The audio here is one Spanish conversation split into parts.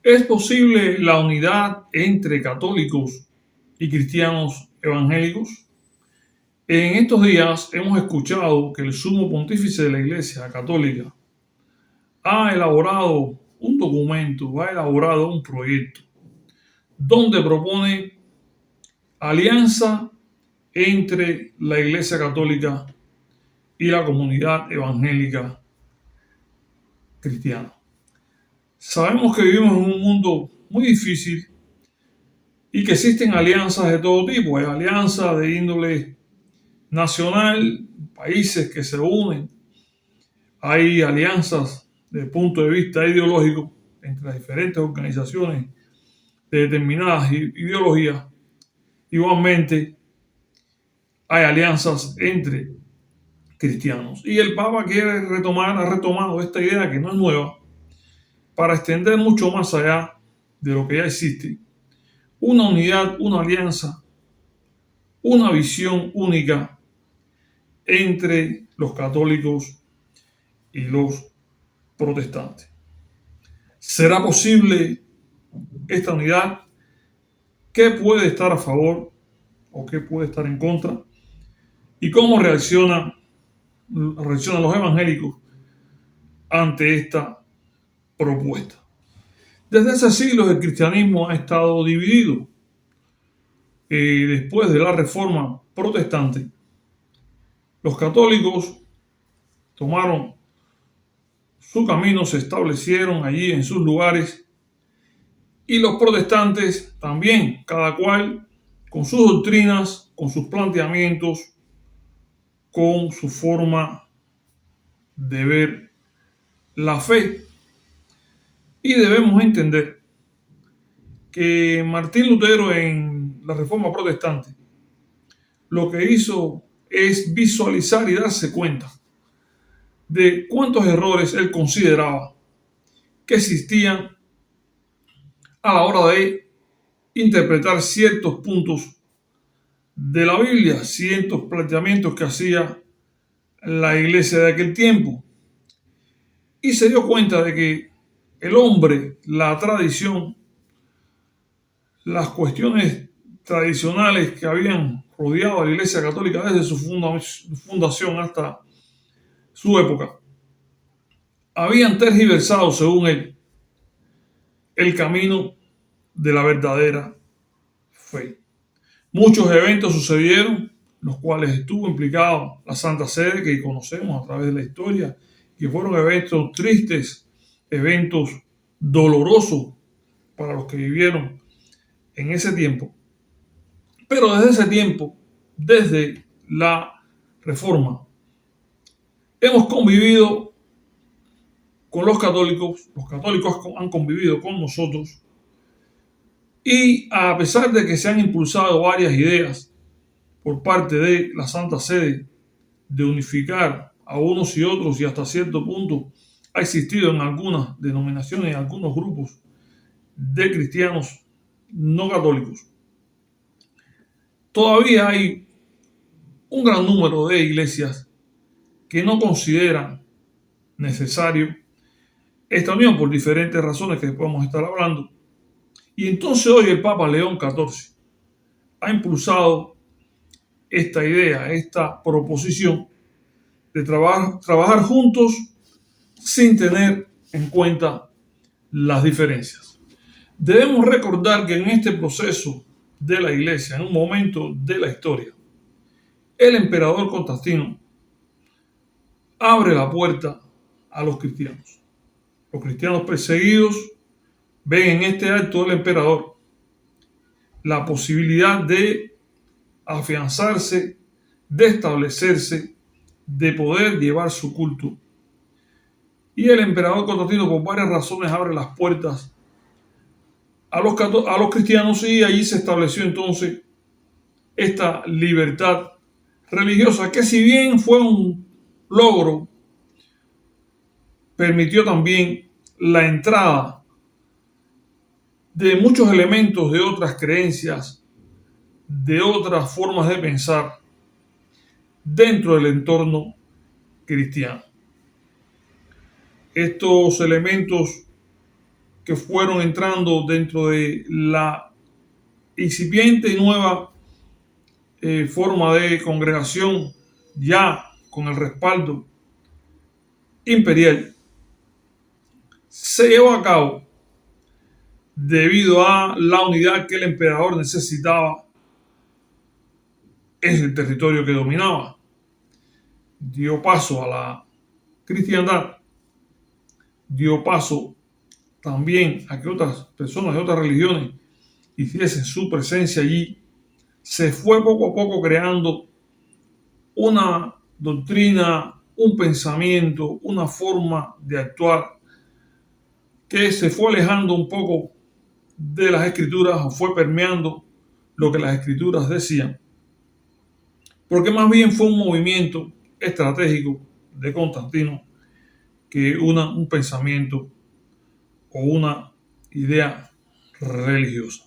¿Es posible la unidad entre católicos y cristianos evangélicos? En estos días hemos escuchado que el sumo pontífice de la Iglesia Católica ha elaborado un documento, ha elaborado un proyecto donde propone alianza entre la Iglesia Católica y la comunidad evangélica cristiana. Sabemos que vivimos en un mundo muy difícil y que existen alianzas de todo tipo. Hay alianzas de índole nacional, países que se unen. Hay alianzas desde el punto de vista ideológico entre las diferentes organizaciones de determinadas ideologías. Igualmente, hay alianzas entre cristianos. Y el Papa ha retomado esta idea que no es nueva, para extender mucho más allá de lo que ya existe. Una unidad, una alianza, una visión única entre los católicos y los protestantes. ¿Será posible esta unidad? ¿Qué puede estar a favor o qué puede estar en contra? ¿Y cómo reaccionan los evangélicos ante esta propuesta? Desde hace siglos el cristianismo ha estado dividido. Después de la reforma protestante, los católicos tomaron su camino, se establecieron allí en sus lugares, y los protestantes también, cada cual con sus doctrinas, con sus planteamientos, con su forma de ver la fe. Y debemos entender que Martín Lutero en la Reforma Protestante lo que hizo es visualizar y darse cuenta de cuántos errores él consideraba que existían a la hora de interpretar ciertos puntos de la Biblia, ciertos planteamientos que hacía la iglesia de aquel tiempo. Y se dio cuenta de que el hombre, la tradición, las cuestiones tradicionales que habían rodeado a la Iglesia Católica desde su fundación hasta su época, habían tergiversado, según él, el camino de la verdadera fe. Muchos eventos sucedieron, los cuales estuvo implicado la Santa Sede, que conocemos a través de la historia, que fueron eventos tristes, eventos dolorosos para los que vivieron en ese tiempo. Pero desde ese tiempo, desde la Reforma, hemos convivido con los católicos han convivido con nosotros, y a pesar de que se han impulsado varias ideas por parte de la Santa Sede de unificar a unos y otros, y hasta cierto punto ha existido en algunas denominaciones, en algunos grupos de cristianos no católicos, todavía hay un gran número de iglesias que no consideran necesario esta unión por diferentes razones que podemos estar hablando. Y entonces hoy el Papa León XIV ha impulsado esta idea, esta proposición de trabajar juntos sin tener en cuenta las diferencias. Debemos recordar que en este proceso de la iglesia, en un momento de la historia, el emperador Constantino abre la puerta a los cristianos. Los cristianos perseguidos ven en este acto del emperador la posibilidad de afianzarse, de establecerse, de poder llevar su culto. Y el emperador Constantino, por varias razones, abre las puertas a los cristianos, y allí se estableció entonces esta libertad religiosa, que si bien fue un logro, permitió también la entrada de muchos elementos de otras creencias, de otras formas de pensar dentro del entorno cristiano. Estos elementos que fueron entrando dentro de la incipiente y nueva forma de congregación, ya con el respaldo imperial, se llevó a cabo debido a la unidad que el emperador necesitaba en el territorio que dominaba. Dio paso a la cristiandad, dio paso también a que otras personas de otras religiones hiciesen su presencia allí. Se fue poco a poco creando una doctrina, un pensamiento, una forma de actuar que se fue alejando un poco de las escrituras o fue permeando lo que las escrituras decían, porque más bien fue un movimiento estratégico de Constantino que un pensamiento o una idea religiosa.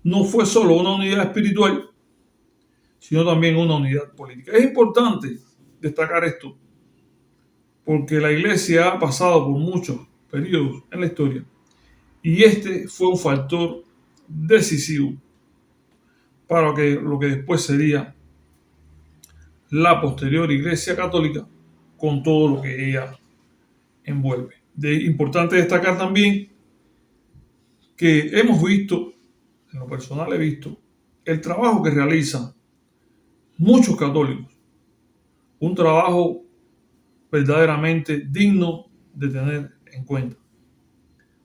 No fue solo una unidad espiritual, sino también una unidad política. Es importante destacar esto, porque la iglesia ha pasado por muchos periodos en la historia y este fue un factor decisivo para lo que después sería la posterior Iglesia Católica con todo lo que ella envuelve. Importante destacar también que hemos visto, en lo personal he visto, el trabajo que realizan muchos católicos, un trabajo verdaderamente digno de tener en cuenta.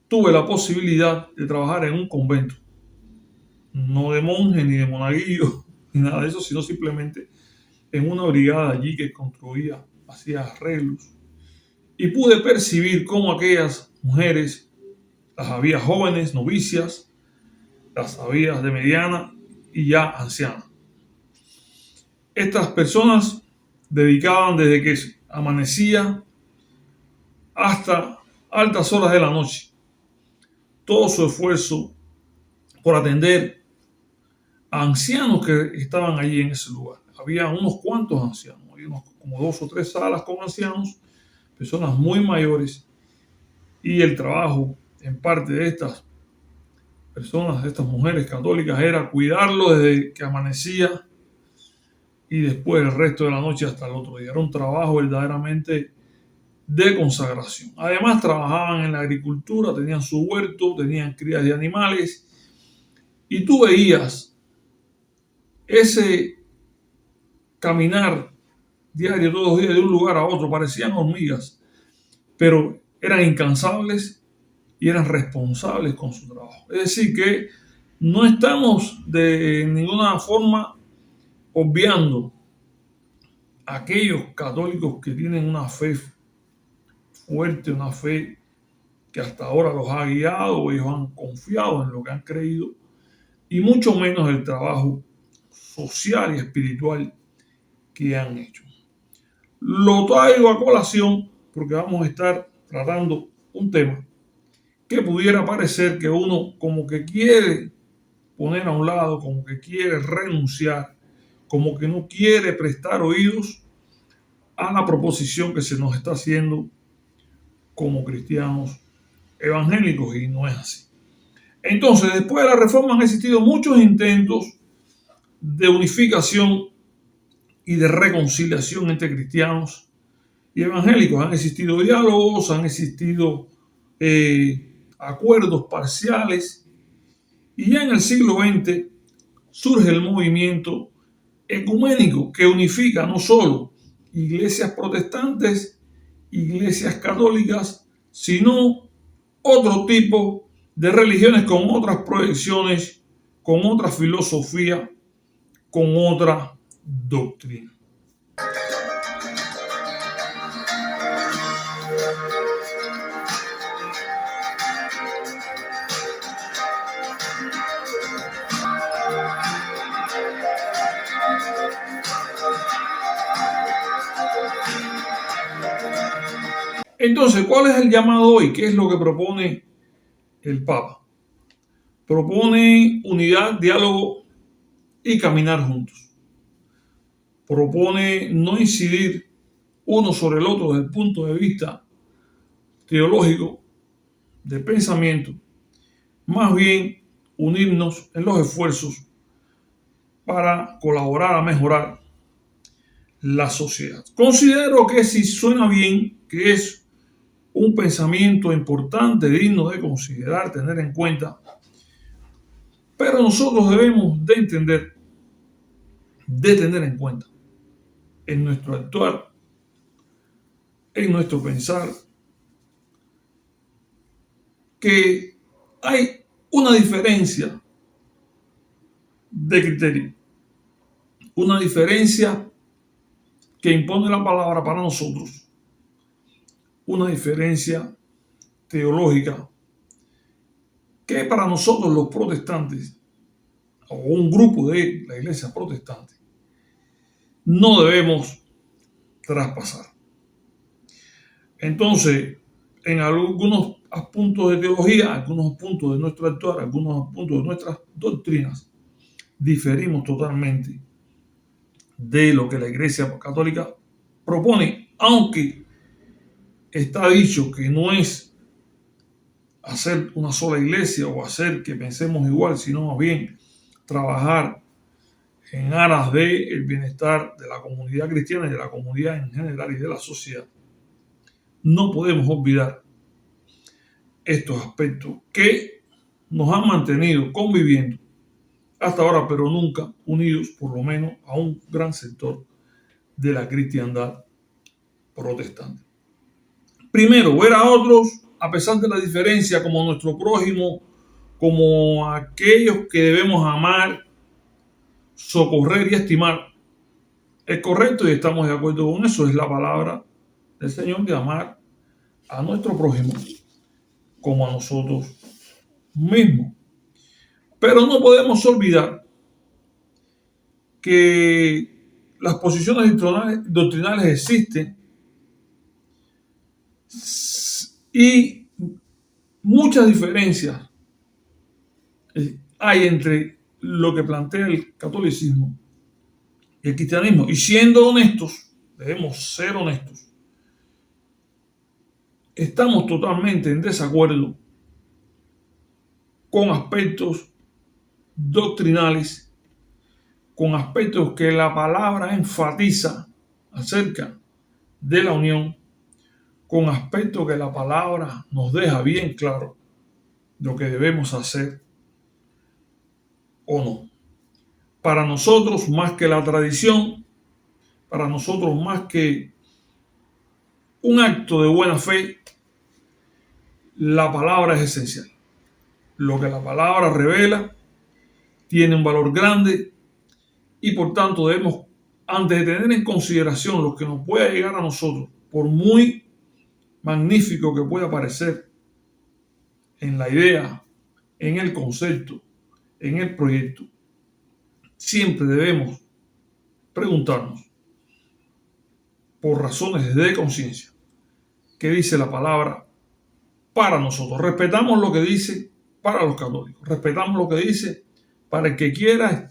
Tuve la posibilidad de trabajar en un convento, no de monje ni de monaguillo, ni nada de eso, sino simplemente en una brigada allí que construía, hacía arreglos. Y pude percibir cómo aquellas mujeres, las había jóvenes, novicias, las había de mediana y ya ancianas. Estas personas dedicaban desde que amanecía hasta altas horas de la noche todo su esfuerzo por atender a ancianos que estaban allí en ese lugar. Había unos cuantos ancianos, había como 2 o 3 salas con ancianos, personas muy mayores, y el trabajo en parte de estas personas, de estas mujeres católicas, era cuidarlo desde que amanecía y después el resto de la noche hasta el otro día. Era un trabajo verdaderamente de consagración. Además trabajaban en la agricultura, tenían su huerto, tenían crías de animales y tú veías ese caminar diario todos los días de un lugar a otro, parecían hormigas, pero eran incansables y eran responsables con su trabajo. Es decir, que no estamos de ninguna forma obviando a aquellos católicos que tienen una fe fuerte, una fe que hasta ahora los ha guiado, ellos han confiado en lo que han creído, y mucho menos el trabajo social y espiritual que han hecho. Lo traigo a colación porque vamos a estar tratando un tema que pudiera parecer que uno como que quiere poner a un lado, como que quiere renunciar, como que no quiere prestar oídos a la proposición que se nos está haciendo como cristianos evangélicos, y no es así. Entonces, después de la reforma han existido muchos intentos de unificación y de reconciliación entre cristianos y evangélicos. Han existido diálogos, han existido acuerdos parciales, y ya en el siglo XX surge el movimiento ecuménico que unifica no solo iglesias protestantes, iglesias católicas, sino otro tipo de religiones con otras proyecciones, con otra filosofía, con otra doctrina. Entonces, ¿cuál es el llamado hoy? ¿Qué es lo que propone el Papa? Propone unidad, diálogo y caminar juntos. Propone no incidir uno sobre el otro desde el punto de vista teológico, de pensamiento, más bien unirnos en los esfuerzos para colaborar a mejorar la sociedad. Considero que si suena bien, que es un pensamiento importante, digno de considerar, tener en cuenta, pero nosotros debemos de entender, de tener en cuenta en nuestro actuar, en nuestro pensar, que hay una diferencia de criterio, una diferencia que impone la palabra para nosotros, una diferencia teológica que para nosotros los protestantes o un grupo de la iglesia protestante no debemos traspasar. Entonces, en algunos puntos de teología, algunos puntos de nuestro actuar, algunos puntos de nuestras doctrinas, diferimos totalmente de lo que la Iglesia Católica propone, aunque está dicho que no es hacer una sola iglesia o hacer que pensemos igual, sino más bien trabajar en aras del bienestar de la comunidad cristiana y de la comunidad en general y de la sociedad. No podemos olvidar estos aspectos que nos han mantenido conviviendo hasta ahora, pero nunca unidos, por lo menos, a un gran sector de la cristiandad protestante. Primero, ver a otros, a pesar de la diferencia, como nuestro prójimo, como aquellos que debemos amar, socorrer y estimar. Es correcto y estamos de acuerdo con eso. Es la palabra del Señor de amar a nuestro prójimo como a nosotros mismos. Pero no podemos olvidar que las posiciones doctrinales existen y muchas diferencias hay entre lo que plantea el catolicismo y el cristianismo. Y siendo honestos, debemos ser honestos, estamos totalmente en desacuerdo con aspectos doctrinales, con aspectos que la palabra enfatiza acerca de la unión, con aspectos que la palabra nos deja bien claro lo que debemos hacer o no. Para nosotros, más que la tradición, para nosotros, más que un acto de buena fe, la palabra es esencial. Lo que la palabra revela tiene un valor grande y por tanto debemos, antes de tener en consideración lo que nos pueda llegar a nosotros, por muy magnífico que pueda parecer en la idea, en el concepto, en el proyecto, siempre debemos preguntarnos por razones de conciencia qué dice la palabra para nosotros. Respetamos lo que dice para los católicos, respetamos lo que dice para el que quiera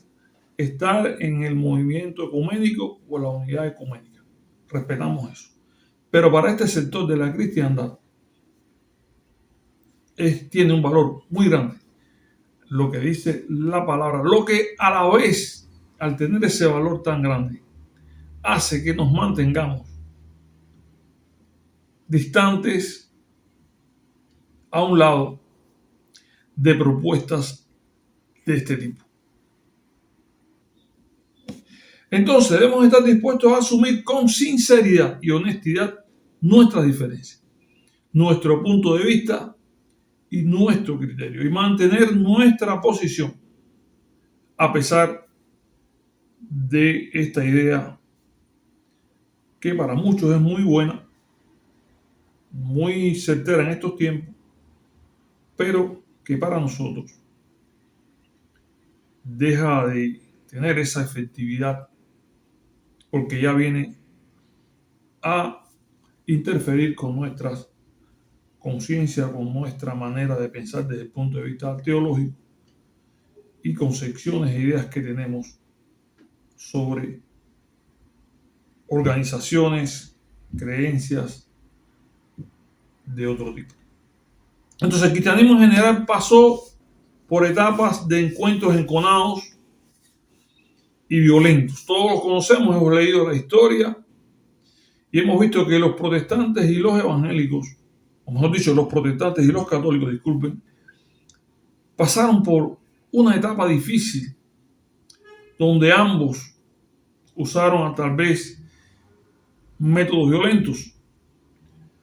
estar en el movimiento ecuménico o la unidad ecuménica. Respetamos eso. Pero para este sector de la cristiandad tiene un valor muy grande lo que dice la palabra, lo que a la vez, al tener ese valor tan grande, hace que nos mantengamos distantes a un lado de propuestas de este tipo. Entonces debemos estar dispuestos a asumir con sinceridad y honestidad nuestras diferencias, nuestro punto de vista y nuestro criterio y mantener nuestra posición a pesar de esta idea que para muchos es muy buena, muy certera en estos tiempos, pero que para nosotros deja de tener esa efectividad porque ya viene a interferir con nuestras conciencia, con nuestra manera de pensar desde el punto de vista teológico y concepciones e ideas que tenemos sobre organizaciones, creencias de otro tipo. Entonces el cristianismo en general pasó por etapas de encuentros enconados y violentos. Todos los conocemos, hemos leído la historia y hemos visto que los protestantes y los evangélicos, o mejor dicho, los protestantes y los católicos, disculpen, pasaron por una etapa difícil donde ambos usaron tal vez métodos violentos.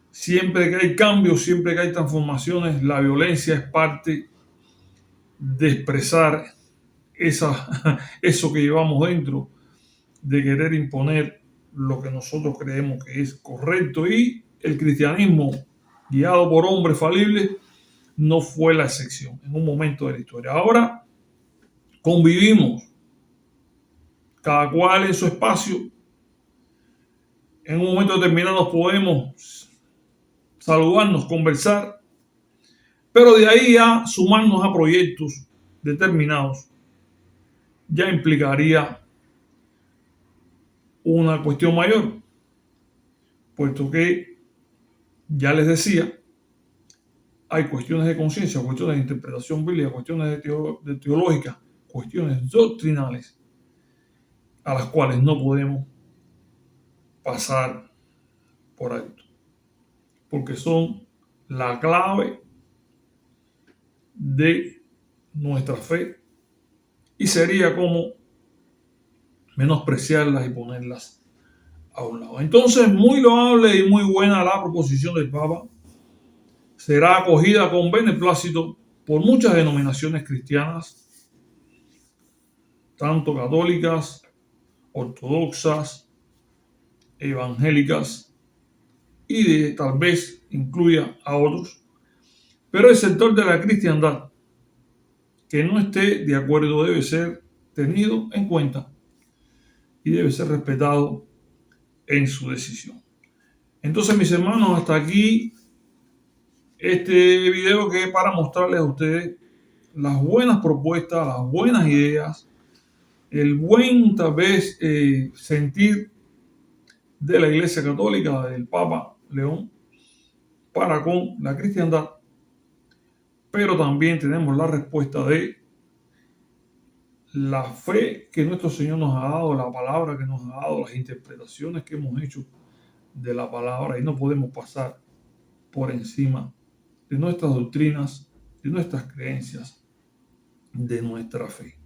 Siempre que hay cambios, siempre que hay transformaciones, la violencia es parte de expresar eso que llevamos dentro, de querer imponer lo que nosotros creemos que es correcto. Y el cristianismo, guiado por hombres falibles, no fue la excepción en un momento de la historia. Ahora convivimos, cada cual en su espacio. En un momento determinado podemos saludarnos, conversar, pero de ahí a sumarnos a proyectos determinados ya implicaría una cuestión mayor, puesto que, ya les decía, hay cuestiones de conciencia, cuestiones de interpretación bíblica, cuestiones de teológicas, cuestiones doctrinales a las cuales no podemos pasar por alto, porque son la clave de nuestra fe y sería como menospreciarlas y ponerlas a un lado. Entonces, muy loable y muy buena la proposición del Papa. Será acogida con beneplácito por muchas denominaciones cristianas, tanto católicas, ortodoxas, evangélicas y tal vez incluya a otros. Pero el sector de la cristiandad que no esté de acuerdo debe ser tenido en cuenta y debe ser respetado en su decisión. Entonces, mis hermanos, hasta aquí este video, que es para mostrarles a ustedes las buenas propuestas, las buenas ideas, el buen tal vez sentir de la Iglesia Católica, del Papa León, para con la cristiandad, pero también tenemos la respuesta de la fe que nuestro Señor nos ha dado, la palabra que nos ha dado, las interpretaciones que hemos hecho de la palabra, y no podemos pasar por encima de nuestras doctrinas, de nuestras creencias, de nuestra fe.